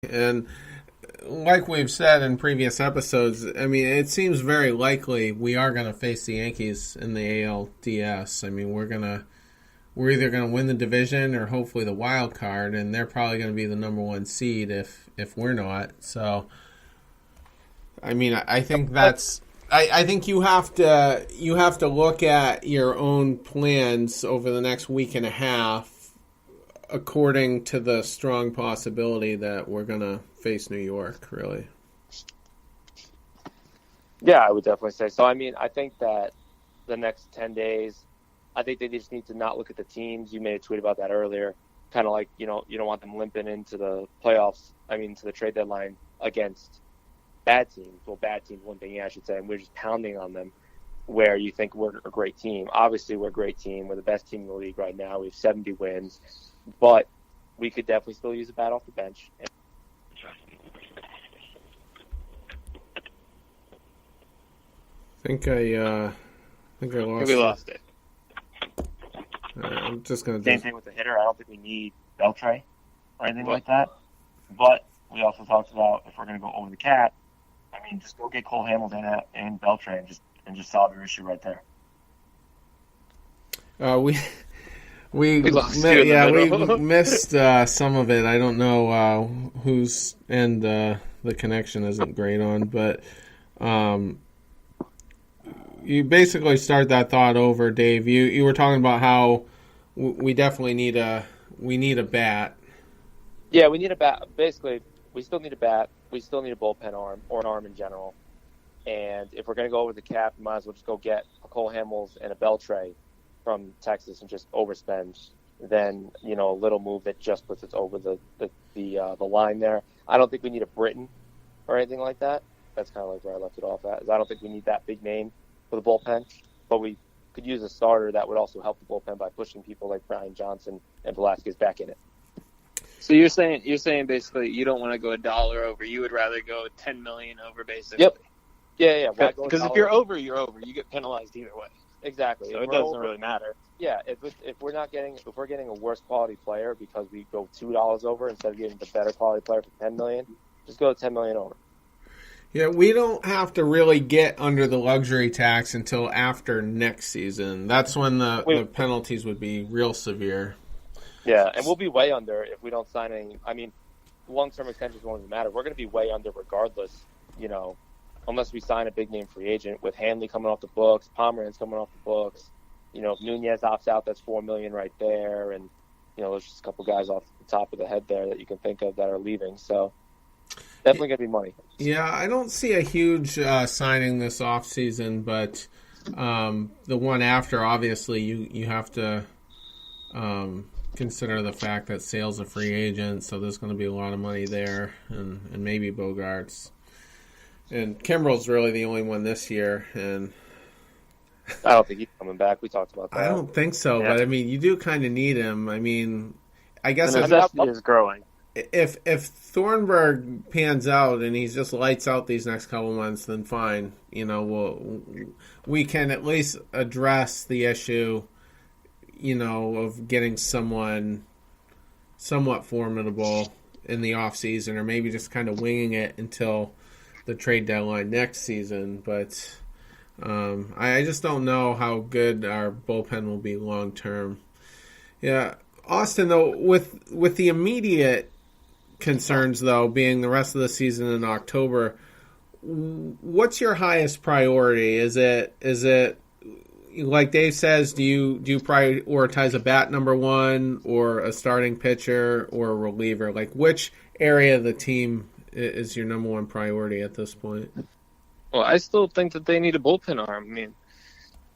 And like we've said in previous episodes, I mean, it seems very likely we are going to face the Yankees in the ALDS. I mean, we're either going to win the division or hopefully the wild card, and they're probably going to be the number one seed if we're not. So, I mean, I think that's. I think you have to look at your own plans over the next week and a half according to the strong possibility that we're going to face New York, really. Yeah, I would definitely say so. I mean, I think that the next 10 days, I think they just need to not look at the teams. You made a tweet about that earlier. Kind of like, you don't want them limping into the playoffs, to the trade deadline against bad teams. Well, bad teams, one thing, I should say, and we're just pounding on them where you think we're a great team. Obviously, we're a great team. We're the best team in the league right now. We have 70 wins. But we could definitely still use a bat off the bench. I think I lost. We lost it. I'm just gonna. Same thing with the hitter. I don't think we need Beltre or anything like that. But we also talked about if we're going to go over the cap, just go get Cole Hamilton and Beltre and just solve your issue right there. We lost we missed some of it. I don't know whose end the connection isn't great on, but you basically start that thought over, Dave. You were talking about how we definitely need a bat. Yeah, we need a bat. Basically, we still need a bat. We still need a bullpen arm or an arm in general. And if we're going to go over the cap, we might as well just go get a Cole Hamels and a Beltre from Texas and just overspend than a little move that just puts us over the line there. I don't think we need a Britain or anything like that. That's kind of like where I left it off at. I don't think we need that big name for the bullpen, but we could use a starter that would also help the bullpen by pushing people like Brian Johnson and Velasquez back in it. So you're saying basically you don't want to go $1 over. You would rather go $10 million over, basically. Yep. Yeah. Because if you're over, you're over. You get penalized either way. Exactly. So it doesn't really matter. Yeah. If we're getting a worse quality player because we go $2 over instead of getting the better quality player for $10 million, just go $10 million over. Yeah, we don't have to really get under the luxury tax until after next season. That's when the penalties would be real severe. Yeah, and we'll be way under if we don't sign any. Long-term extensions won't even matter. We're going to be way under regardless, unless we sign a big-name free agent with Hanley coming off the books, Pomeranz coming off the books. If Nunez opts out, that's $4 million right there. And, there's just a couple guys off the top of the head there that you can think of that are leaving. So definitely going to be money. Yeah, I don't see a huge signing this offseason, but the one after, obviously, you have to consider the fact that Sale's a free agent, so there's going to be a lot of money there, and maybe Bogarts. And Kimbrel's really the only one this year, and I don't think he's coming back. We talked about that. I don't think so, yeah. But you do kind of need him. I guess the necessity is growing. If Thornburg pans out and he just lights out these next couple months, then fine. We can at least address the issue, of getting someone somewhat formidable in the off season, or maybe just kind of winging it until the trade deadline next season. But I just don't know how good our bullpen will be long term. Yeah, Austin, though, with the immediate concerns, though, being the rest of the season in October, what's your highest priority? Is it like Dave says, do you prioritize a bat number one, or a starting pitcher, or a reliever? Like, which area of the team is your number one priority at this point? Well, I still think that they need a bullpen arm.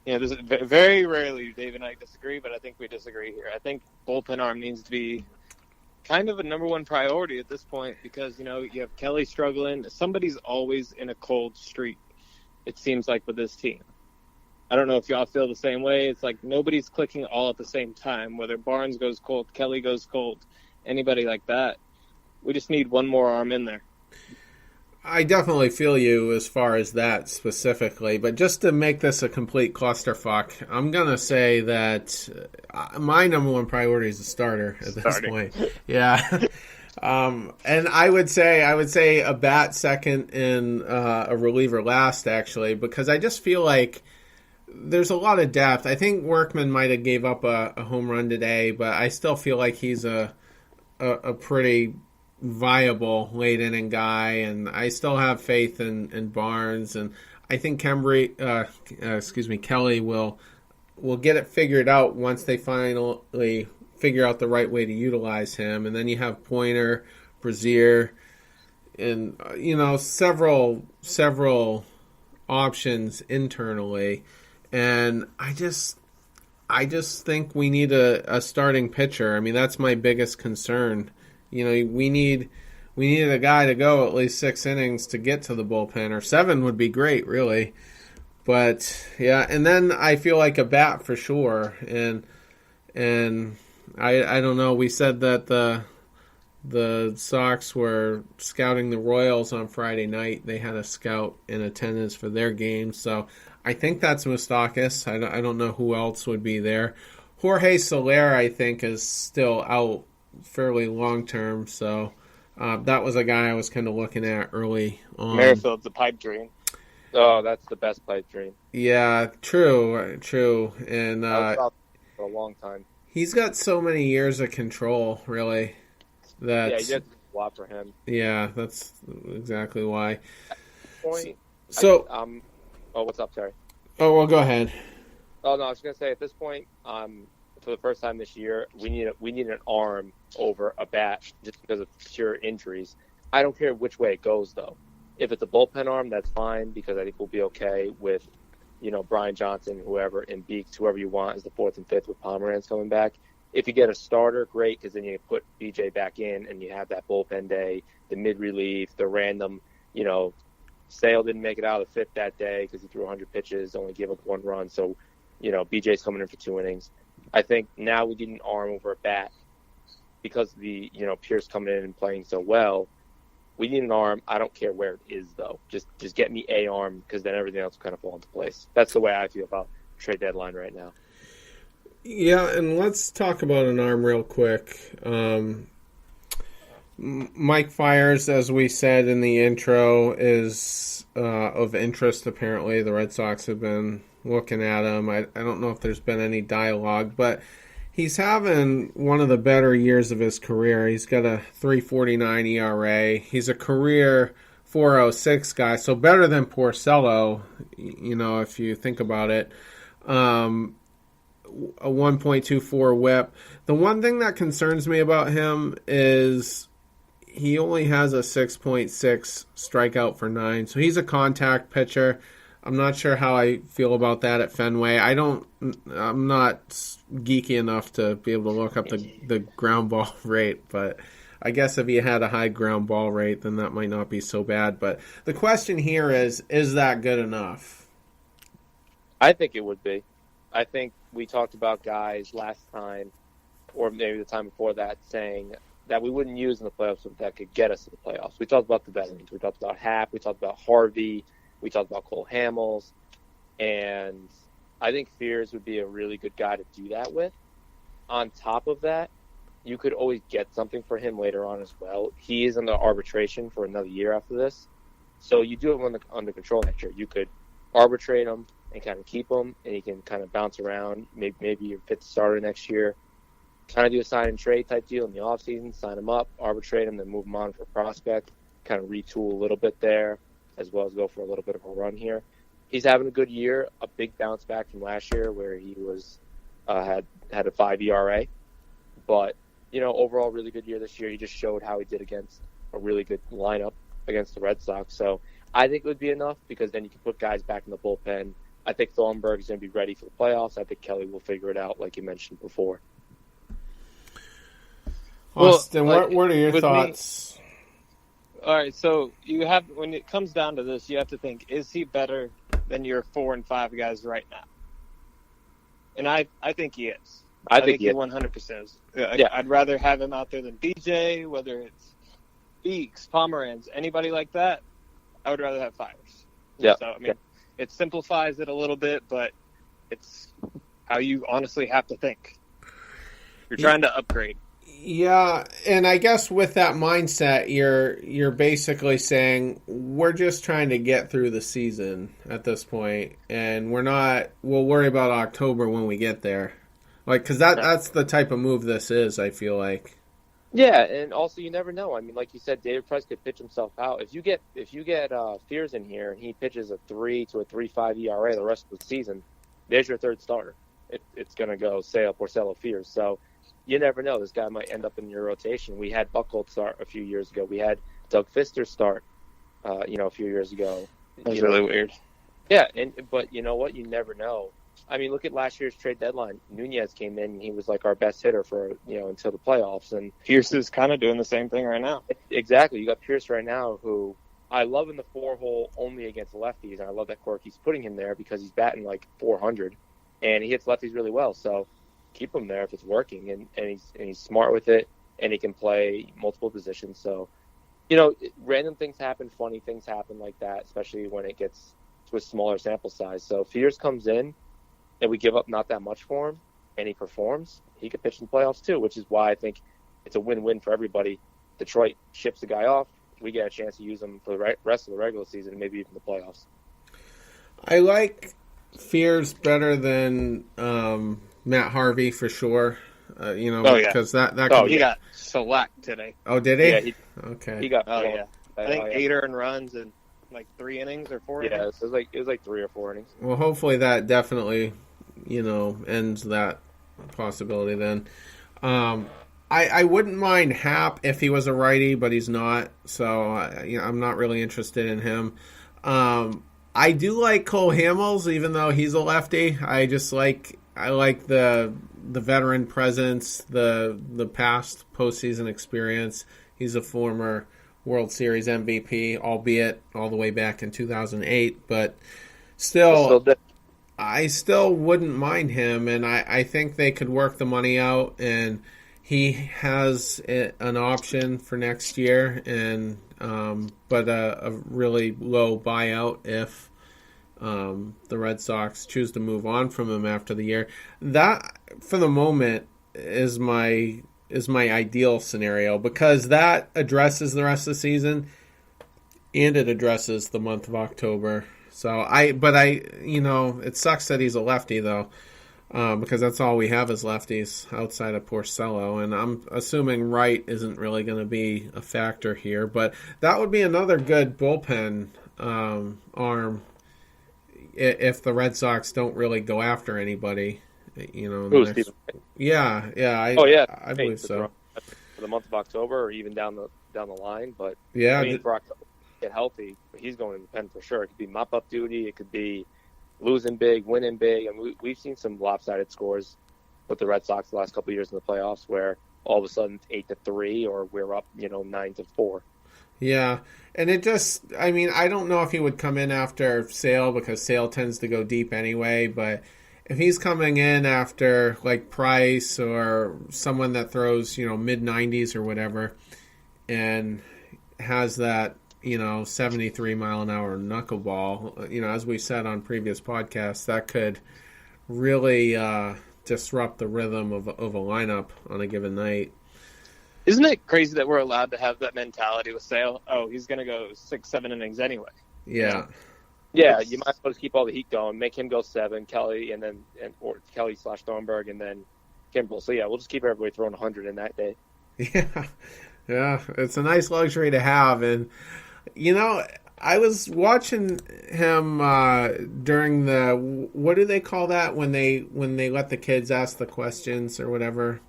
There's very rarely Dave and I disagree, but I think we disagree here. I think bullpen arm needs to be kind of a number one priority at this point because, you have Kelly struggling. Somebody's always in a cold streak, it seems like, with this team. I don't know if y'all feel the same way. It's like nobody's clicking all at the same time, whether Barnes goes cold, Kelly goes cold, anybody like that. We just need one more arm in there. I definitely feel you as far as that specifically, but just to make this a complete clusterfuck, I'm going to say that my number one priority is a starter at this point. Yeah. And I would say a bat second and a reliever last, actually, because I just feel like there's a lot of depth. I think Workman might have gave up a home run today, but I still feel like he's a pretty viable late inning guy, and I still have faith in Barnes, and I think Kelly will get it figured out once they finally figure out the right way to utilize him. And then you have Pointer, Brazier, and several options internally. And I just think we need a starting pitcher. I mean, that's my biggest concern. We need a guy to go at least 6 innings to get to the bullpen, or 7 would be great, really. But yeah, and then I feel like a bat for sure. And I don't know. We said that the Sox were scouting the Royals on Friday night. They had a scout in attendance for their game, so I think that's Moustakas. I don't know who else would be there. Jorge Soler, I think, is still out fairly long term, so that was a guy I was kind of looking at early on. Merrifield's a pipe dream. Oh, that's the best pipe dream. Yeah, true. And I was out for a long time. He's got so many years of control, really. Yeah, you get a lot for him. Yeah, that's exactly why. Point. So, oh, what's up, Terry? Oh, well, go ahead. Oh no, I was gonna say at this point, for the first time this year, we need an arm over a bat just because of pure injuries. I don't care which way it goes, though. If it's a bullpen arm, that's fine because I think we'll be okay with, Brian Johnson, whoever, and Beeks, whoever you want as the 4th and 5th with Pomeranz coming back. If you get a starter, great, because then you put BJ back in and you have that bullpen day, the mid-relief, the random, Sale didn't make it out of the 5th that day because he threw 100 pitches, only gave up 1 run. So, BJ's coming in for 2 innings. I think now we need an arm over a bat because of the, Pierce coming in and playing so well. We need an arm. I don't care where it is, though. Just get me a arm because then everything else will kind of fall into place. That's the way I feel about trade deadline right now. Yeah, and let's talk about an arm real quick. Mike Fiers, as we said in the intro, is of interest, apparently. The Red Sox have been looking at him. I don't know if there's been any dialogue, but he's having one of the better years of his career. He's got a 3.49 ERA. He's a career 4.06 guy, so better than Porcello, if you think about it. A 1.24 whip. The one thing that concerns me about him is he only has a 6.6 strikeout for 9, so he's a contact pitcher. I'm not sure how I feel about that at Fenway. I'm not geeky enough to be able to look up the ground ball rate, but I guess if he had a high ground ball rate, then that might not be so bad. But the question here is that good enough? I think it would be. I think we talked about guys last time, or maybe the time before that, saying that we wouldn't use in the playoffs that could get us to the playoffs. We talked about the veterans. We talked about Happ. We talked about Harvey. We talked about Cole Hamels. And I think Fiers would be a really good guy to do that with. On top of that, you could always get something for him later on as well. He is under arbitration for another year after this. So you do have him under control next year. You could arbitrate him and kind of keep him, and he can kind of bounce around. Maybe you're fifth starter next year. Kind of do a sign and trade type deal in the offseason, sign him up, arbitrate him, then move him on for a prospect, kind of retool a little bit there, as well as go for a little bit of a run here. He's having a good year, a big bounce back from last year where he was had a 5 ERA. But, overall really good year this year. He just showed how he did against a really good lineup against the Red Sox. So I think it would be enough because then you can put guys back in the bullpen. I think Thornburg is going to be ready for the playoffs. I think Kelly will figure it out like you mentioned before. Austin, what are your thoughts? All right, so you have, when it comes down to this, you have to think, is he better than your 4 and 5 guys right now? And I think he is. I think he 100% is. Yeah. I'd rather have him out there than BJ, whether it's Beeks, Pomeranz, anybody like that. I would rather have Fiers. Yeah. So, it simplifies it a little bit, but it's how you honestly have to think. You're trying to upgrade. Yeah, and I guess with that mindset, you're basically saying we're just trying to get through the season at this point, and we'll worry about October when we get there, like because that's the type of move this is. I feel like. Yeah, and also you never know. I mean, like you said, David Price could pitch himself out. If you get Fiers in here and he pitches a 3 to a 3.5 ERA the rest of the season, there's your third starter. It's going to go Sale, Porcello, Fiers. So you never know. This guy might end up in your rotation. We had Buchholz start a few years ago. We had Doug Fister start, a few years ago. That's really weird. Yeah, but you know what? You never know. I mean, look at last year's trade deadline. Nunez came in, and he was like our best hitter for, until the playoffs. And Pierce is kind of doing the same thing right now. Exactly. You got Pierce right now, who I love in the 4-hole only against lefties, and I love that Corky's putting him there because he's batting like 400, and he hits lefties really well. So keep him there if it's working, and he's smart with it, and he can play multiple positions. So, random things happen, funny things happen like that, especially when it gets to a smaller sample size. So if Fiers comes in, and we give up not that much for him, and he performs, he could pitch in the playoffs too, which is why I think it's a win-win for everybody. Detroit ships the guy off. We get a chance to use him for the rest of the regular season and maybe even the playoffs. I like Fiers better than Matt Harvey for sure. Because that he got shellacked today. Oh, did he? Yeah, okay. He got. Oh yeah. I think 8 earned runs in like 3 innings or 4 innings. Yeah, it was like 3 or 4 innings. Well, hopefully that definitely, ends that possibility then. I wouldn't mind Happ if he was a righty, but he's not, so I'm not really interested in him. I do like Cole Hamels, even though he's a lefty. I like the veteran presence, the past postseason experience. He's a former World Series MVP, albeit all the way back in 2008, but I still wouldn't mind him, and I think they could work the money out, and he has an option for next year, and but a really low buyout if the Red Sox choose to move on from him after the year. That, for the moment, is my ideal scenario, because that addresses the rest of the season and it addresses the month of October. So it sucks that he's a lefty though, because that's all we have is lefties outside of Porcello, and I'm assuming right isn't really going to be a factor here, but that would be another good bullpen arm if the Red Sox don't really go after anybody. I believe so. For the month of October, or even down the line, but yeah, I mean, for October, get healthy, he's going to the pen for sure. It could be mop-up duty. It could be losing big, winning big. I mean, we've seen some lopsided scores with the Red Sox the last couple of years in the playoffs, where all of a sudden it's 8-3, or we're up, 9-4. Yeah, and it just, I don't know if he would come in after Sale, because Sale tends to go deep anyway, but if he's coming in after like Price or someone that throws, mid-90s or whatever, and has that, 73 mile an hour knuckleball, as we said on previous podcasts, that could really disrupt the rhythm of a lineup on a given night. Isn't it crazy that we're allowed to have that mentality with Sale? Oh, he's going to go 6-7 innings anyway. Yeah. Yeah, you might as well just keep all the heat going, make him go 7, Kelly, or Kelly/Thornburg, and then Kimbrel. So yeah, we'll just keep everybody throwing 100 in that day. Yeah, it's a nice luxury to have, and I was watching him during the, what do they call that when they let the kids ask the questions or whatever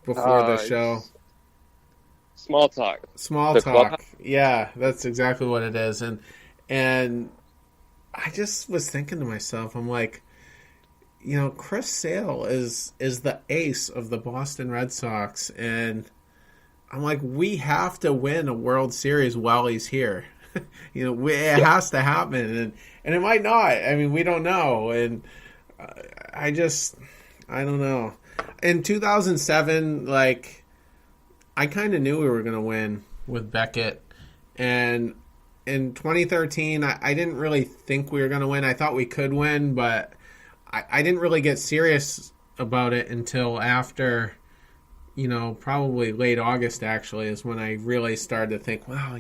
before the show? Small talk. Small talk. Yeah, that's exactly what it is, and I just was thinking to myself, I'm like, Chris Sale is the ace of the Boston Red Sox, and I'm like, we have to win a World Series while he's here. It has to happen, and it might not. We don't know, and I don't know. In 2007, I kind of knew we were going to win with Beckett, and in 2013, I didn't really think we were going to win. I thought we could win, but I didn't really get serious about it until after probably late August actually is when I really started to think, wow,